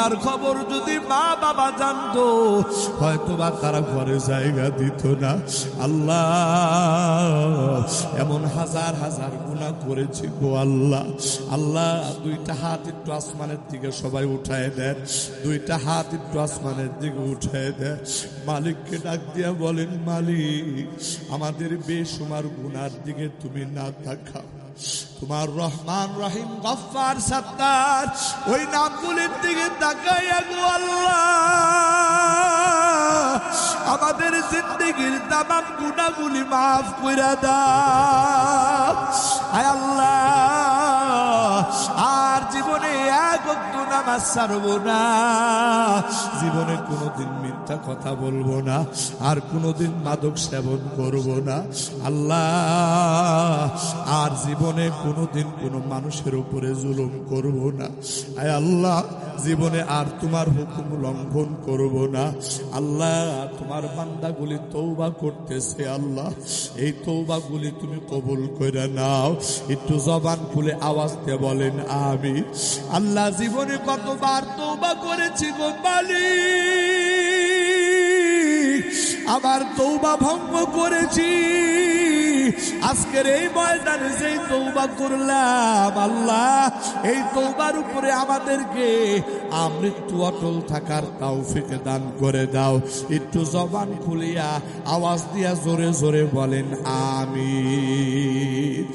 তোমার খবর যদি মা বাবা জানতো হয়তো বা তারা ঘরে জায়গা দিত না। আল্লাহ, এমন হাজার হাজার গুনাহ করেছি গো আল্লাহ। আল্লাহ, দুইটা হাত একটু আসমানের দিকে সবাই উঠায় দেন, দুইটা হাত একটু আসমানের দিকে উঠায় দেন। মালিককে ডাক দিয়া বলেন, মালিক আমাদের বেশুমার গুনার দিকে তুমি না তাকাও, তোমার রহমান রহিম গফফার সত্তার ওই নামগুলির দিকে তাকাইয়া গো আল্লাহ আমাদের জিন্দেগির তামাম গুনাহগুলি মাফ কইরা দাও। আয় আল্লাহ, আর জীবনে এক ওয়াক্ত নামাজ ছাড়বো না, জীবনে কোনোদিন মিথ্যা কথা বলবো না, আর কোনোদিন মাদক সেবন করবো না। আল্লাহ, আর জীবনে কোনোদিন কোনো মানুষের উপরে জুলুম করবো না। আয় আল্লাহ, জীবনে আর তোমার হুকুম লঙ্ঘন করব না। আল্লাহ, তোমার বান্দাগুলি তওবা করতেছে, আল্লাহ এই তওবাগুলি তুমি কবুল করে নাও। একটু জবান খুলে আওয়াজ দিয়ে বলেন আমিন। আল্লাহ, জীবনে কতবার তওবা করেছি গো মালিক, আবার তওবা ভঙ্গ করেছি। আজকের এই ময়দানে যেই তওবা করলাম আল্লাহ, এই তওবার উপরে আমাদেরকে আমৃত্যু অটল থাকার তৌফিক দান করে দাও। একটু জবান খুলিয়া আওয়াজ দিয়া জোরে জোরে বলেন আমিন।